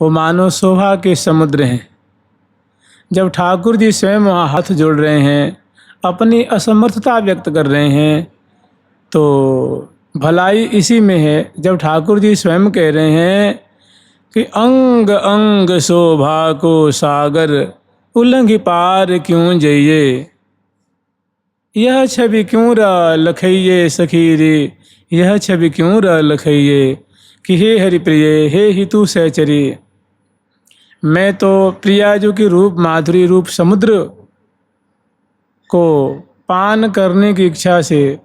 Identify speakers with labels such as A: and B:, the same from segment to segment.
A: वो मानो शोभा के समुद्र हैं। जब ठाकुर जी स्वयं वहाँ हाथ जोड़ रहे हैं, अपनी असमर्थता व्यक्त कर रहे हैं, तो भलाई इसी में है। जब ठाकुर जी स्वयं कह रहे हैं कि अंग अंग शोभा को सागर उल्लंघ पार क्यों जइये, यह छवि क्यों लखइये सखी रे, यह छवि क्यों लखइये, कि हे हरि प्रिय हे हितु सहचरी। मैं तो प्रियाजू की रूप माधुरी रूप समुद्र को पान करने की इच्छा से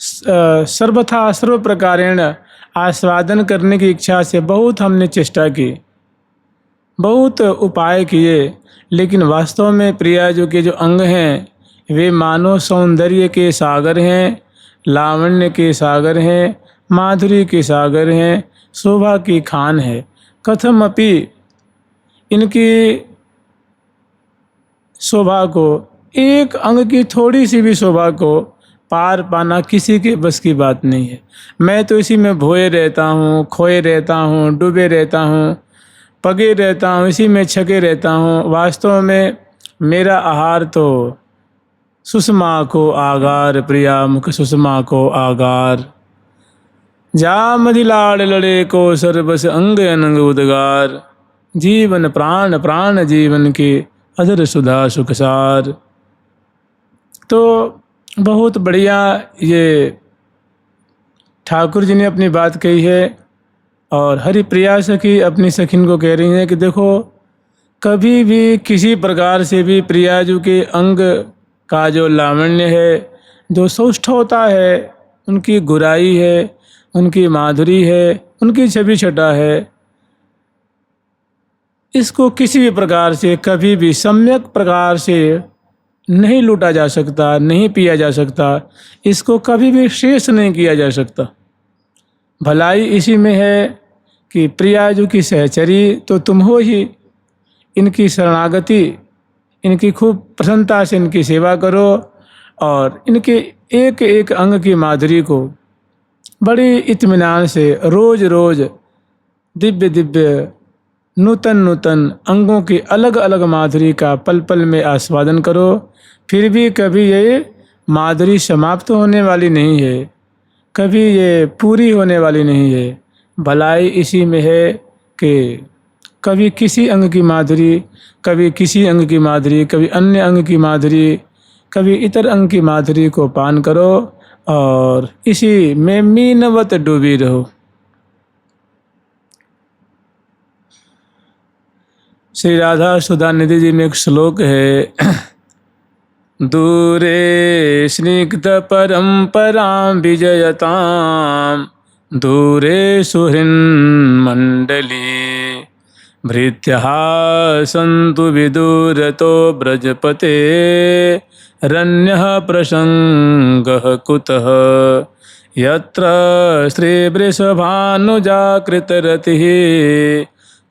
A: सर्वथा सर्व प्रकारेण आस्वादन करने की इच्छा से बहुत हमने चेष्टा की, बहुत उपाय किए, लेकिन वास्तव में प्रियाजू के जो अंग हैं वे मानव सौंदर्य के सागर हैं, लावण्य के सागर हैं, माधुरी के सागर हैं, शोभा की खान है। कथमपि इनकी शोभा को, एक अंग की थोड़ी सी भी शोभा को पार पाना किसी के बस की बात नहीं है। मैं तो इसी में भोए रहता हूँ, खोए रहता हूँ, डूबे रहता हूँ, पगे रहता हूँ, इसी में छके रहता हूँ। वास्तव में मेरा आहार तो सुषमा को आगार, प्रिया मुख सुषमा को आगार, जा मधि लाड़ लड़े को सर्वस अंग अनंग उद्गार, जीवन प्राण प्राण जीवन के अधर सुधा सुखसार। तो बहुत बढ़िया ये ठाकुर जी ने अपनी बात कही है, और हरि प्रिया सखी अपनी सखिन को कह रही हैं कि देखो, कभी भी किसी प्रकार से भी प्रियाजू के अंग का जो लावण्य है, जो सौष्ठवता है, उनकी गुराई है, उनकी माधुरी है, उनकी छवि छटा है, इसको किसी भी प्रकार से कभी भी सम्यक प्रकार से नहीं लूटा जा सकता, नहीं पिया जा सकता, इसको कभी भी शेष नहीं किया जा सकता। भलाई इसी में है कि प्रियाजू की सहचरी तो तुम हो ही, इनकी शरणागति, इनकी खूब प्रसन्नता से इनकी सेवा करो, और इनके एक एक अंग की माधुरी को बड़ी इत्मीनान से रोज रोज दिव्य दिव्य नूतन नूतन अंगों की अलग अलग माधुरी का पल पल में आस्वादन करो। फिर भी कभी ये माधुरी समाप्त होने वाली नहीं है, कभी ये पूरी होने वाली नहीं है। भलाई इसी में है कि कभी किसी अंग की माधुरी, कभी किसी अंग की माधुरी, कभी अन्य अंग की माधुरी, कभी इतर अंग की माधुरी को पान करो, और इसी में मीनवत डूबी रहो। श्री राधा सुधा निधि जी में एक श्लोक है, दूरे स्निग्ध परंपरां विजयतां, दूरे सुहृन् मंडली, भृत्यः सन्तु विदूरतो ब्रजपते, रन्यः प्रसंगः कुतः, यत्र श्रीवृषभानुजाकृतरतिः,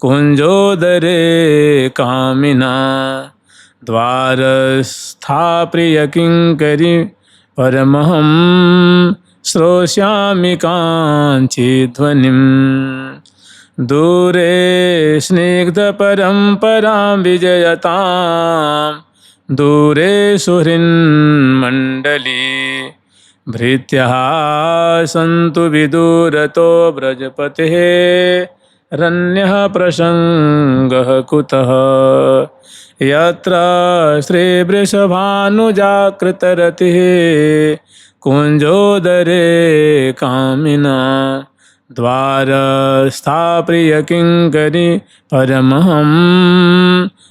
A: कुञ्जोदरे कामिना, द्वारस्था प्रियकिङ्करी, परमहं श्रोष्यामि काञ्चिध्वनिम्, दूरे स्निग्धपरम्परां विजयतां, दूरे सुहृन्मण्डली, भृत्यः सन्तु विदूरतो ब्रजपतेः, रन्यः प्रसंगः कुतः, यत्र श्रीवृषभानुजाकृतरतिः, कुञ्जोदरे कामिना, द्वारस्था प्रियकिङ्करी, परमहं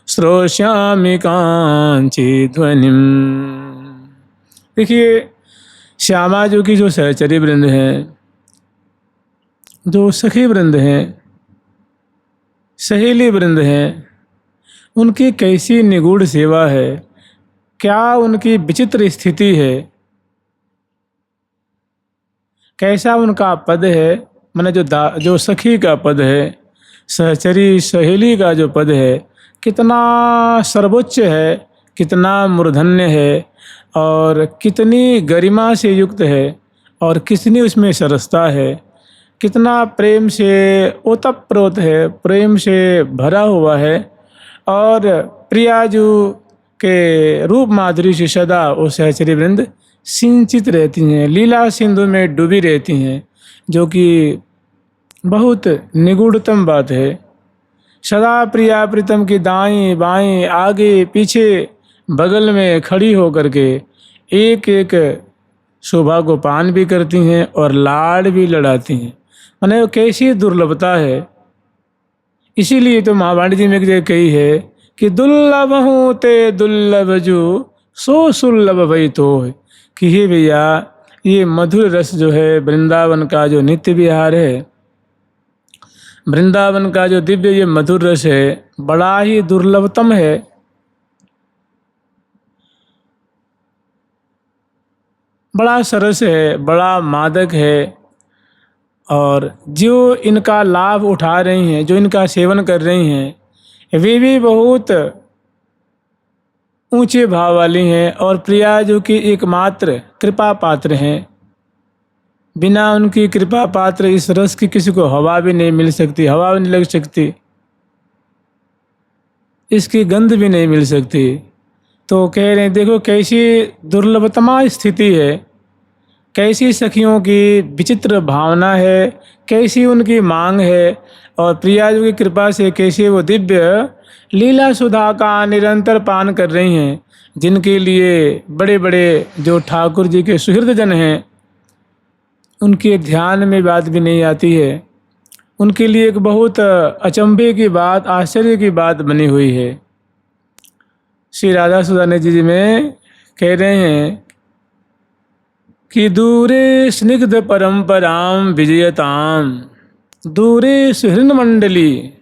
A: श्रोष्यामि काञ्चिध्वनिम्। देखिए, श्यामा जी की जो सहचरी वृंद हैं, जो सखी वृंद हैं, सहेली वृंद हैं, उनकी कैसी निगूढ़ सेवा है, क्या उनकी विचित्र स्थिति है, कैसा उनका पद है। माने जो सखी का पद है, सहचरी सहेली का जो पद है, कितना सर्वोच्च है, कितना मूर्धन्य है, और कितनी गरिमा से युक्त है, और कितनी उसमें सरसता है। कितना प्रेम से ओतप्रोत है, प्रेम से भरा हुआ है। और प्रियाजू के रूप माधुरी से सदा वो सहचरी वृंद सिंचित रहती हैं, लीला सिंधु में डूबी रहती हैं, जो कि बहुत निगूढ़तम बात है। सदा प्रिया प्रीतम की दाएं बाएं आगे पीछे बगल में खड़ी होकर के एक एक शोभा को पान भी करती हैं और लाड़ भी लड़ाती हैं। माने वो कैसी दुर्लभता है। इसीलिए तो महावाणी जी में एक जगह कही है कि दुर्लभ हूँ ते दुर्लभ जो सो सुलभ भई तो है, कि हे भैया ये मधुर रस जो है वृंदावन का जो नित्य विहार है, वृंदावन का जो दिव्य ये मधुर रस है, बड़ा ही दुर्लभतम है। बड़ा सरस है, बड़ा मादक है। और जो इनका लाभ उठा रही हैं, जो इनका सेवन कर रही हैं, वे भी बहुत ऊंचे भाव वाली हैं और प्रिया जो कि एकमात्र कृपा पात्र हैं। बिना उनकी कृपा पात्र इस रस की किसी को हवा भी नहीं मिल सकती, हवा भी नहीं लग सकती, इसकी गंध भी नहीं मिल सकती। तो कह रहे हैं देखो कैसी दुर्लभतमा स्थिति है, कैसी सखियों की विचित्र भावना है, कैसी उनकी मांग है। और प्रिया जी की कृपा से कैसे वो दिव्य लीला सुधा का निरंतर पान कर रही हैं, जिनके लिए बड़े बड़े जो ठाकुर जी के सुहृदजन हैं उनके ध्यान में बात भी नहीं आती है। उनके लिए एक बहुत अचंभे की बात, आश्चर्य की बात बनी हुई है। श्री राधा सुदाने जी में कह रहे हैं कि दूरे स्निग्ध परंपराम विजयताम, दूरे सुहृद मंडली।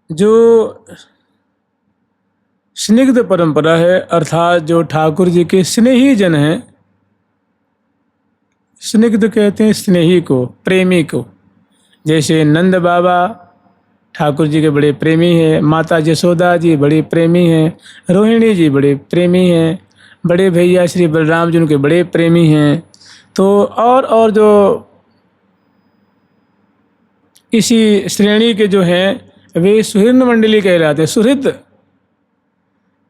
A: जो स्निग्ध परंपरा है अर्थात जो ठाकुर जी के स्नेही जन हैं, स्निग्ध कहते हैं स्नेही को, प्रेमी को। जैसे नंद बाबा ठाकुर जी के बड़े प्रेमी हैं, माता यशोदा जी बड़े प्रेमी हैं, रोहिणी जी बड़े प्रेमी हैं, बड़े भैया श्री बलराम जी उनके बड़े प्रेमी हैं। तो और जो इसी श्रेणी के जो हैं वे सुहृद मंडली कहलाते हैं। सुहृद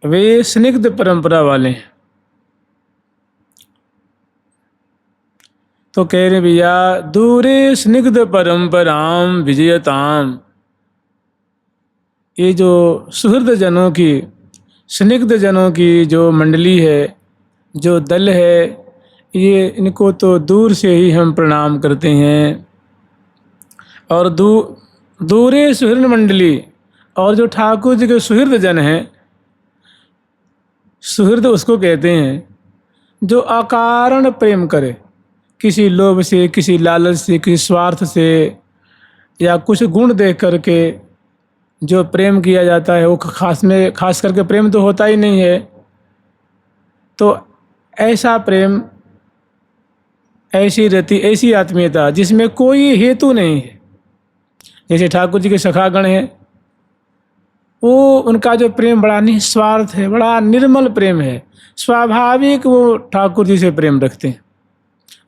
A: वे स्निग्ध परंपरा वाले हैं। तो कह रहे भैया दूरे स्निग्ध परंपराम विजयताम, ये जो सुहृद जनों की, स्निग्ध जनों की जो मंडली है, जो दल है, ये इनको तो दूर से ही हम प्रणाम करते हैं। और दूरे सुहृद मंडली, और जो ठाकुर जी के सुहृद जन हैं, सुहृद उसको कहते हैं जो अकारण प्रेम करे, किसी लोभ से, किसी लालच से, किसी स्वार्थ से या कुछ गुण देख करके जो प्रेम किया जाता है वो खास करके प्रेम तो होता ही नहीं है। तो ऐसा प्रेम, ऐसी रति, ऐसी आत्मीयता जिसमें कोई हेतु नहीं है, जैसे ठाकुर जी के सखागण हैं, वो उनका जो प्रेम बड़ा निस्वार्थ है, बड़ा निर्मल प्रेम है। स्वाभाविक वो ठाकुर जी से प्रेम रखते हैं।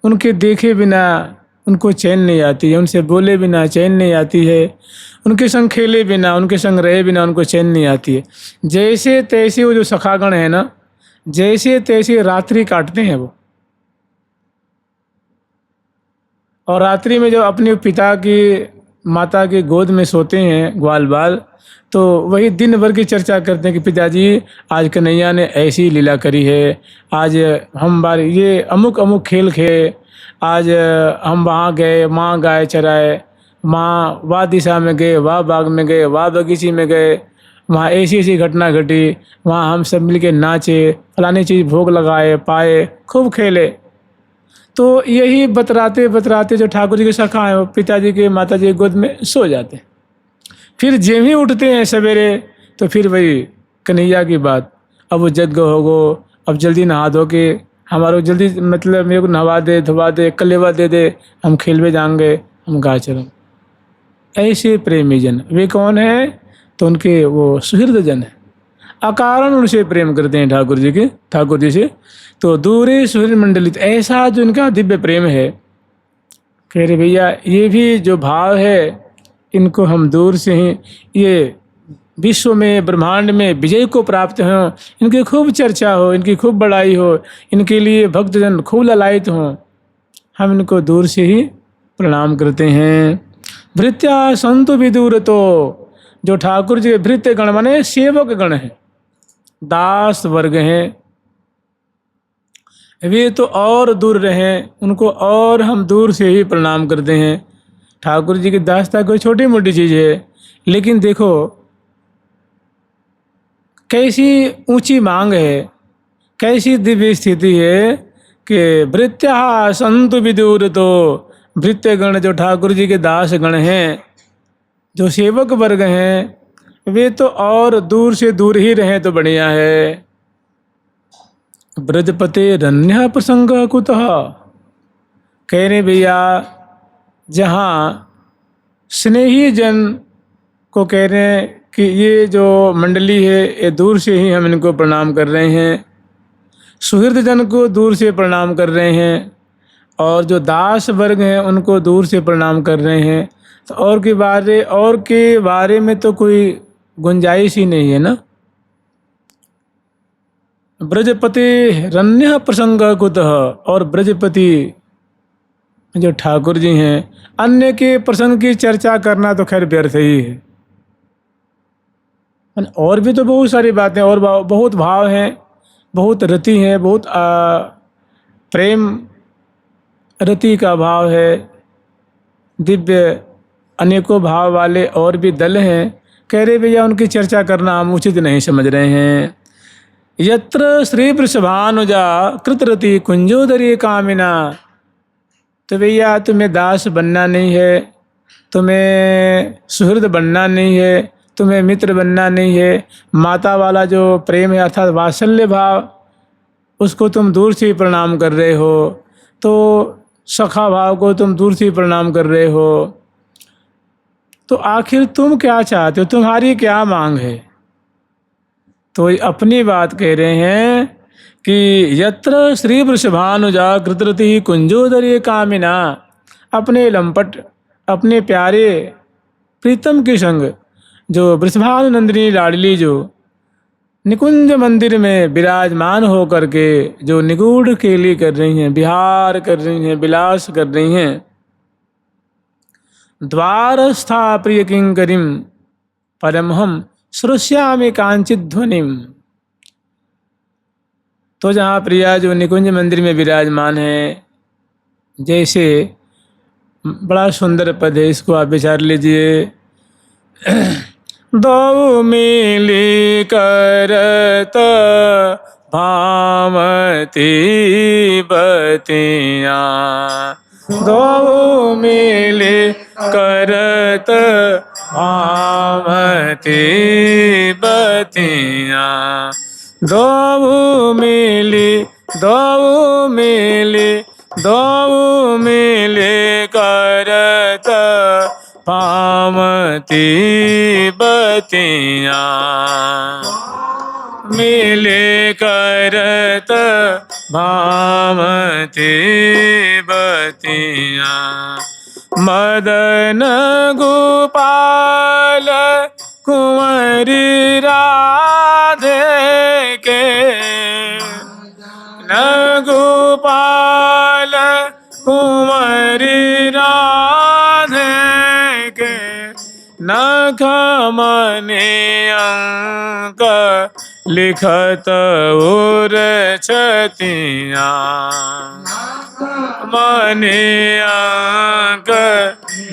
A: उनके देखे बिना उनको चैन नहीं आती है, उनसे बोले बिना चैन नहीं आती है, उनके संग खेले बिना, उनके संग रहे बिना उनको चैन नहीं आती है। जैसे तैसे वो जो सखागण है ना, जैसे तैसे रात्रि काटते हैं वो। और रात्रि में जब अपने पिता की, माता की गोद में सोते हैं ग्वाल बाल, तो वही दिन भर की चर्चा करते हैं कि पिताजी आज कन्हैया ने ऐसी लीला करी है, आज हम बार ये अमुक अमुक खेल खेले, आज हम वहाँ गए, माँ गाय चराए, माँ वाह दिशा में गए, वाह बाग में गए, वाह बगीची में गए, वहाँ ऐसी ऐसी घटना घटी, वहाँ हम सब मिलके नाचे, फलानी चीज़ भोग लगाए, पाए, खूब खेले। तो यही बतराते बतराते जो ठाकुर जी के सखा हैं वो पिताजी के, माता जी के गोद में सो जाते हैं। फिर जब ही उठते हैं सवेरे तो फिर वही कन्हैया की बात, अब वो जग होगो, अब जल्दी नहा धो के हमारो जल्दी, मतलब मेरे को नहवा दे, धोवा दे, कलेवा दे दे, हम खेलवे जाएंगे, हम गाय चलें। ऐसे प्रेमी जन वे कौन है? तो उनके वो सुहृद जन है। अकारण उनसे प्रेम करते हैं ठाकुर जी से। तो दूरे सुहृद मंडलित, ऐसा जो इनका दिव्य प्रेम है, कह रहे भैया ये भी जो भाव है इनको हम दूर से ही, ये विश्व में ब्रह्मांड में विजय को प्राप्त हो, इनकी खूब चर्चा हो, इनकी खूब बड़ाई हो, इनके लिए भक्तजन खूब ललायित हों, हम इनको दूर से ही प्रणाम करते हैं। भृत्या संतु विदूर, तो जो ठाकुर जी के भृत्य गण माने सेवक गण हैं, दास वर्ग हैं, वे तो और दूर रहें, उनको और हम दूर से ही प्रणाम करते हैं। ठाकुर जी की दासता कोई छोटी मोटी चीज़ है, लेकिन देखो कैसी ऊंची मांग है, कैसी दिव्य स्थिति है कि भृत्या संतु विदूर, तो भृत्य गण जो ठाकुर जी के दास गण हैं, जो सेवक वर्ग हैं, वे तो और दूर से दूर ही रहें तो बढ़िया है। ब्रजपते रन्य प्रसंग कुतः, कह रहे भैया जहाँ स्नेही जन को कह रहे हैं कि ये जो मंडली है ये दूर से ही हम इनको प्रणाम कर रहे हैं, सुहृद जन को दूर से प्रणाम कर रहे हैं, और जो दास वर्ग हैं उनको दूर से प्रणाम कर रहे हैं, तो और के बारे में तो कोई गुंजाइश ही नहीं है ना। ब्रजपति रन्य प्रसंग कुतः, और ब्रजपति जो ठाकुर जी हैं, अन्य के प्रसंग की चर्चा करना तो खैर व्यर्थ ही है। और भी तो बहुत सारी बातें और बहुत भाव हैं, बहुत रति है, बहुत प्रेम रति का भाव है, दिव्य अनेकों भाव वाले और भी दल हैं। कह रहे भैया उनकी चर्चा करना हम उचित नहीं समझ रहे हैं। यत्र श्री वृषभानुजा कृतरति कुंजोदरी कामिना, तो भैया तुम्हें दास बनना नहीं है, तुम्हें सुहृद बनना नहीं है, तुम्हें मित्र बनना नहीं है, माता वाला जो प्रेम है अर्थात वात्सल्य भाव, उसको तुम दूर से ही प्रणाम कर रहे हो, तो सखा भाव को तुम दूर से ही प्रणाम कर रहे हो, तो आखिर तुम क्या चाहते हो, तुम्हारी क्या मांग है। तो अपनी बात कह रहे हैं कि यत्र श्री वृषभानुजा कृतरति कुंजोदरी कामिना, अपने लंपट अपने प्यारे प्रीतम के संग जो वृषभानुनंदिनी लाडली जो निकुंज मंदिर में विराजमान हो करके जो निगूढ़ खेली कर रही हैं, विहार कर रही हैं, विलास कर रही हैं, द्वारस्था प्रिय किंकरीम परमहम श्रोष्यामि कांचित ध्वनिम। तो जहाँ प्रिया जो निकुंज मंदिर में विराजमान है, जैसे बड़ा सुंदर पद है, इसको आप विचार लीजिए। दो मिली करत भामती बतिया, दो मिली करत भामती बतिया, दो मिली करत भामती बतिया, मिले करत भामती बतिया, मदन गोपाल कुंवरी राधे के, न गोपाल कुंवरी राधे के, न खमने अंक लिखत उर छतिया, मने अंक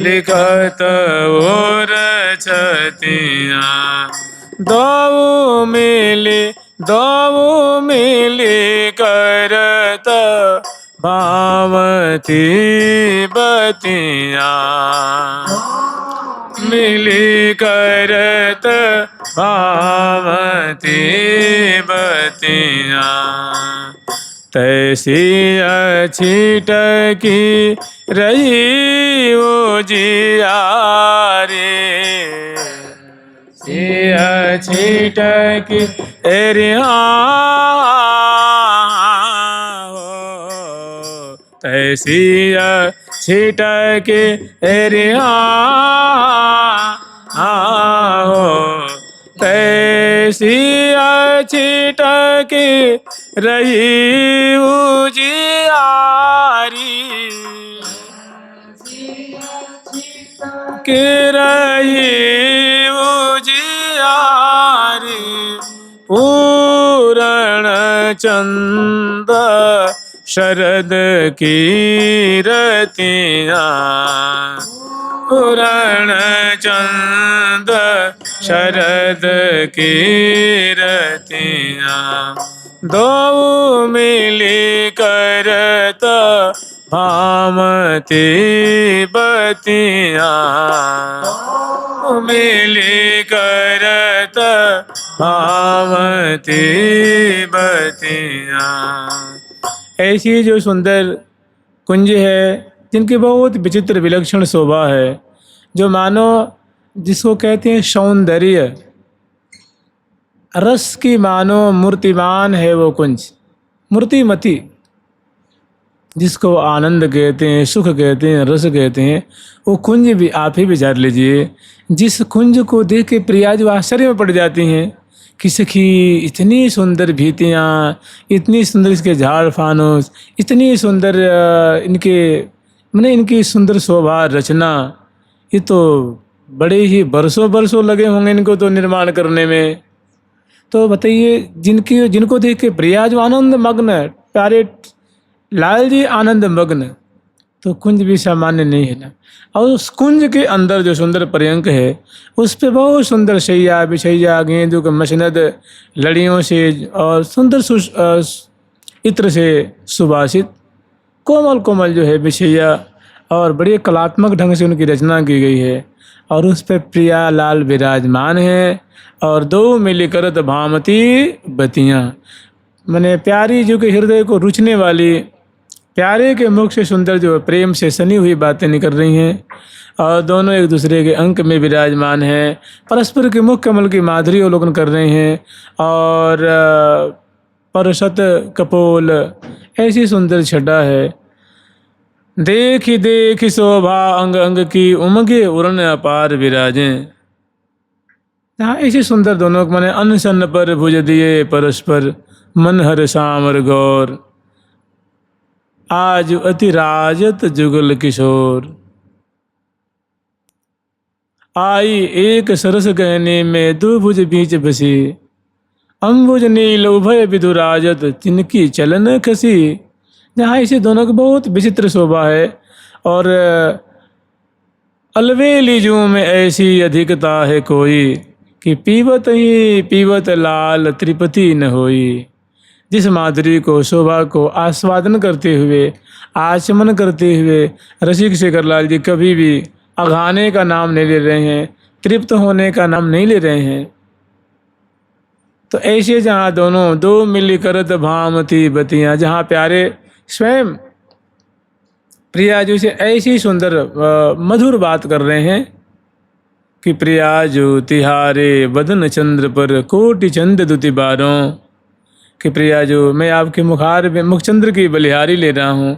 A: लिखत उर छतिया, दो मिली करत भामती बतिया, मिली करत भामती बतिया, तैसी अछीट की रही वो जिया रे, अछीट की एरिया तैसी छिटके एरिया हो तैसी छिटके रही उजियारी के रही उजियारी पूरण चंद शरद की रतियाँ पूरण चंद शरद की रतियाँ दो मिली करत भामती बतियाँ मिली करत भामती बतियाँ। ऐसी जो सुंदर कुंज है जिनकी बहुत विचित्र विलक्षण शोभा है, जो मानो जिसको कहते हैं सौंदर्य रस की मानो मूर्तिमान है वो कुंज, मूर्तिमती जिसको आनंद कहते हैं, सुख कहते हैं, रस कहते हैं, वो कुंज भी आप ही विचार लीजिए। जिस कुंज को देख के प्रिया जो आश्चर्य में पड़ जाती हैं कि सखी इतनी सुंदर भीतियाँ, इतनी सुंदर इसके झाड़ फानूस, इतनी सुंदर इनके मैंने इनकी सुंदर शोभा रचना, ये तो बड़े ही बरसों बरसों लगे होंगे इनको तो निर्माण करने में। तो बताइए जिनको देख के प्रिया जो आनंद मग्न, प्यारे लाल जी आनंद मग्न, तो कुंज भी सामान्य नहीं है ना। और उस कुंज के अंदर जो सुंदर पर्यंक है उस पे बहुत सुंदर शैया बिछैया गेंदों के मसनद लड़ियों से और सुंदर इत्र से सुभाषित कोमल कोमल जो है बिछैया और बड़े कलात्मक ढंग से उनकी रचना की गई है। और उस पे प्रिया लाल विराजमान है और दो मिली करत भामती बतियाँ, मैंने प्यारी जो कि हृदय को रुचने वाली, प्यारे के मुख से सुंदर जो प्रेम से सनी हुई बातें निकल रही हैं और दोनों एक दूसरे के अंक में विराजमान हैं, परस्पर के मुख कमल की माधुरी अवलोकन कर रहे हैं और परसत कपोल ऐसी सुंदर छटा है। देखी देखी शोभा अंग अंग की उमगे उड़न अपार विराजें। हाँ, ऐसे सुंदर दोनों मैंने अनशन पर भुज दिए परस्पर मन हर सामर गौर, आज अति राजत जुगल किशोर। आई एक सरस गहने में दो भुज बीच बसी, अम्बुज नील उभय विधुराजत तिनकी चलन खसी। जहाँ इसे दोनों की बहुत विचित्र शोभा है और अलवेली जू में ऐसी अधिकता है कोई कि पीवत ही पीवत लाल त्रिपति न होई। जिस माधुरी को शोभा को आस्वादन करते हुए आचमन करते हुए रसिक शेखर लाल जी कभी भी अघाने का नाम नहीं ले रहे हैं, तृप्त होने का नाम नहीं ले रहे हैं। तो ऐसे जहाँ दोनों दो मिली करत भामती बतियाँ, जहाँ प्यारे स्वयं प्रिया जी से ऐसी सुंदर मधुर बात कर रहे हैं कि प्रिया जो तिहारे बदन चंद्र पर कोटि चंद दुति बारों, कि प्रिया जो मैं आपके मुखार में मुखचंद्र की बलिहारी ले रहा हूँ,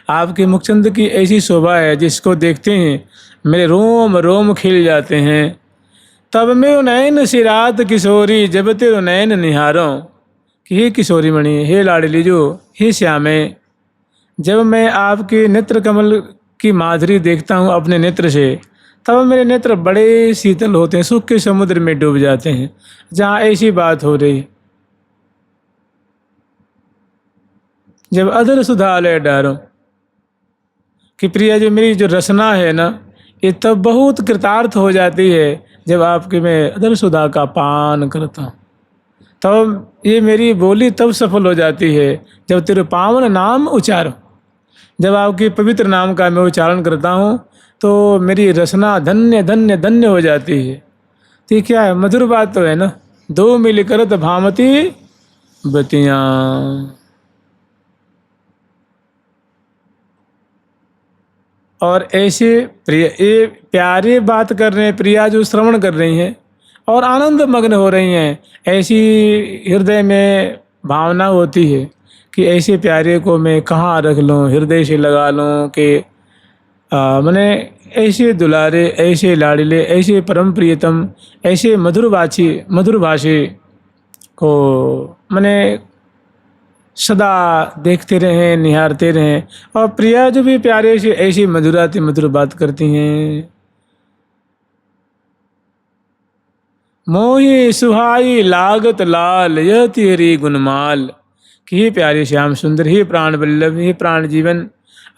A: आपके मुखचंद्र की ऐसी शोभा है जिसको देखते हैं मेरे रोम रोम खिल जाते हैं। तब मैं नैन सिरात किशोरी जब तेरो नैन निहारों, कि हे किशोरी मणि, हे लाडली जो, हे श्यामे, जब मैं आपके नेत्र कमल की माधुरी देखता हूँ अपने नेत्र से, तब मेरे नेत्र बड़े शीतल होते हैं, सुख के समुद्र में डूब जाते हैं। जहाँ ऐसी बात हो रही, जब अधर सुधालय डारो, कि प्रिया जो मेरी जो रचना है ना, ये तब बहुत कृतार्थ हो जाती है जब आपके मैं अधर सुधा का पान करता हूँ। तब ये मेरी बोली तब सफल हो जाती है जब तेरे पावन नाम उच्चारो, जब आपके पवित्र नाम का मैं उच्चारण करता हूँ तो मेरी रचना धन्य धन्य धन्य हो जाती है। तो ये क्या है, मधुर बात तो है ना। दो मिल करत भामती बतियाँ, और ऐसे प्रिय ये प्यारे बात कर रहे हैं, प्रिया जो श्रवण कर रही हैं और आनंद मग्न हो रही हैं। ऐसी हृदय में भावना होती है कि ऐसे प्यारे को मैं कहाँ रख लूँ, हृदय से लगा लूँ कि मैंने ऐसे दुलारे, ऐसे लाडले, ऐसे परम प्रियतम, ऐसे मधुर भाषी को मैंने सदा देखते रहें, निहारते रहें। और प्रिया जो भी प्यारे से ऐसी मधुराती मधुर बात करती हैं। मोही सुहाई लागत लाल यह तेरी गुणमाल, कि हे प्यारे श्याम सुंदर, हे प्राण वल्लभ, हे प्राण जीवन,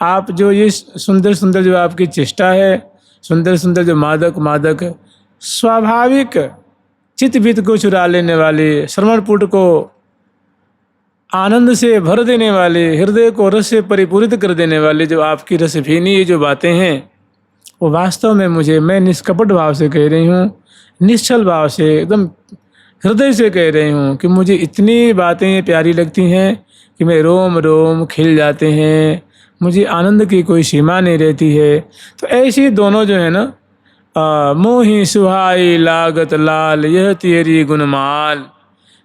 A: आप जो ये सुंदर सुंदर जो आपकी चेष्टा है, सुंदर सुंदर जो मादक मादक स्वाभाविक चित्त को चुरा लेने वाले, श्रवण पुट को आनंद से भर देने वाले, हृदय को रस से परिपूरित कर देने वाले जो आपकी रसभीनी ये जो बातें हैं, वो वास्तव में मैं निष्कपट भाव से कह रही हूँ, निश्चल भाव से, एकदम हृदय से कह रही हूँ कि मुझे इतनी बातें प्यारी लगती हैं कि मैं रोम रोम खिल जाते हैं, मुझे आनंद की कोई सीमा नहीं रहती है। तो ऐसी दोनों जो है ना, मोही सुहाई लागत लाल यह तेरी गुणमाल,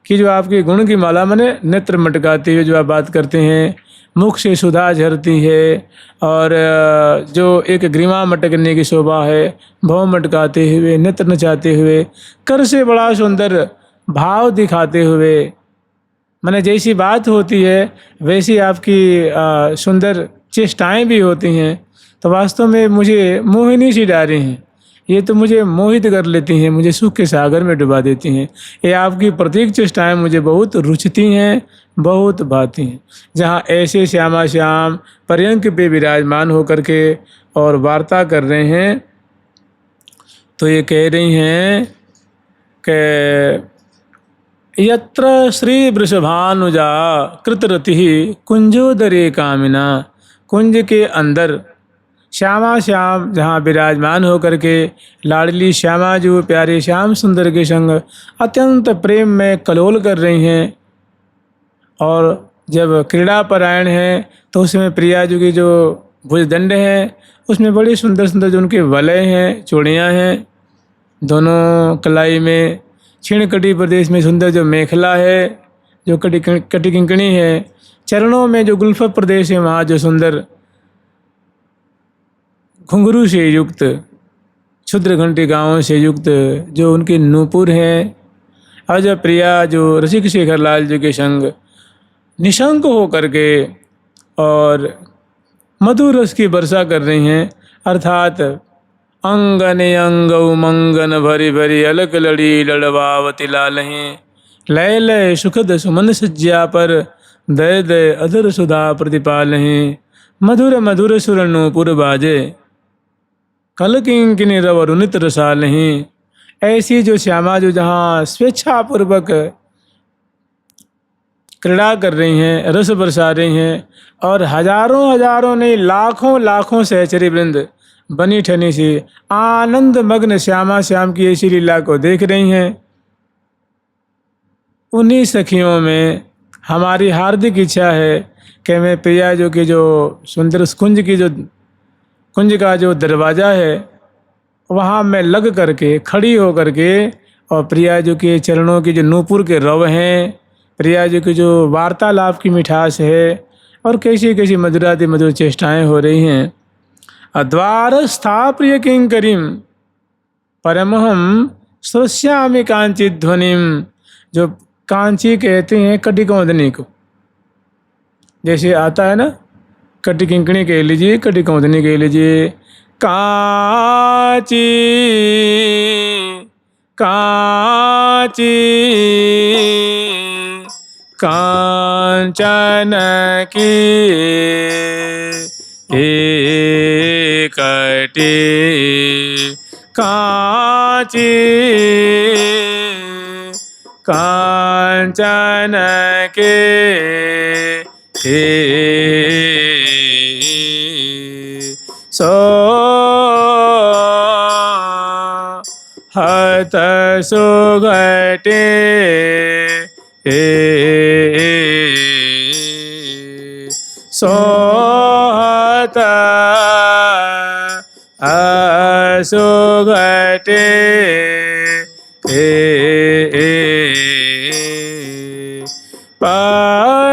A: कि जो आपके गुण की माला मैंने नेत्र मटकाते हुए जो आप बात करते हैं, मुख से सुधा झरती है, और जो एक ग्रीवा मटकने की शोभा है, भव मटकाते हुए, नेत्र नचाते हुए, कर से बड़ा सुंदर भाव दिखाते हुए, मैंने जैसी बात होती है वैसी आपकी सुंदर चेष्टाएं भी होती हैं। तो वास्तव में मुझे मोहिनी सी डाली हैं, ये तो मुझे मोहित कर लेती हैं, मुझे सुख के सागर में डुबा देती हैं। ये आपकी प्रत्येक चेष्टाएं मुझे बहुत रुचती हैं, बहुत भाती हैं। जहाँ ऐसे श्यामा श्याम पर्यंक पे विराजमान होकर के और वार्ता कर रहे हैं, तो ये कह रही हैं कि यत्र श्री वृषभानुजा कृतरति कुंजोदरे कामिना, कुंज के अंदर श्यामा श्याम जहाँ विराजमान होकर के लाडली श्यामा जो प्यारे श्याम सुंदर के संग अत्यंत प्रेम में कलोल कर रही हैं, और जब क्रीड़ा परायण हैं तो उसमें प्रिया जी की जो भुजदंड है उसमें बड़ी सुंदर सुंदर जो उनके वलय हैं, चूड़ियाँ हैं, दोनों कलाई में क्षीण कटी प्रदेश में सुंदर जो मेखला है, जो कटी किंकणी है, चरणों में जो गुल्फ प्रदेश है वहाँ जो सुंदर घुंघरू से युक्त, क्षुद्र घंटी गाँवों से युक्त जो उनके नूपुर हैं, और जब प्रिया जो रसिक शेखर लाल जी के संग निशंक हो करके और मधुर रस की वर्षा कर रही हैं, अर्थात अंगने अंग उमंगन भरी भरी अलग लड़ी लड़वावती लालहीं, लय लय सुखद सुमन सज्जा पर दय दय अधर सुधा प्रतिपालहीं, मधुर मधुर सुर नूपुर बाजे कल किंकिनी रव रुनित रसालहीं। ऐसी जो श्यामा जो जहाँ स्वेच्छापूर्वक क्रीड़ा कर रही हैं, रस बरसा रही हैं, और हजारों हजारों नहीं लाखों लाखों सहचरी वृंद बनी ठनी सी आनंद मग्न श्यामा श्याम की ऐसी लीला को देख रही हैं। उन्हीं सखियों में हमारी हार्दिक इच्छा है कि मैं प्रिया जो की जो सुंदर कुंज का जो दरवाज़ा है वहाँ मैं लग करके खड़ी हो करके, और प्रिया जो के चरणों की जो नूपुर के रव हैं, प्रिया जी की जो वार्तालाप की मिठास है, और कैसी कैसी मधुराति मधुर चेष्टाएं हो रही हैं। अद्वार स्थाप्रिय किंकरीम परमहम श्रोष्यामि कांची ध्वनिम, जो कांची कहते हैं कटिकौंदनी को, जैसे आता है ना, कटी किंकणी कह लीजिए, कटिकौंदनी कह लीजिए। कांची कांची कांचन की कटी कांची कांचन के हत सुघटे सोहत असुघटे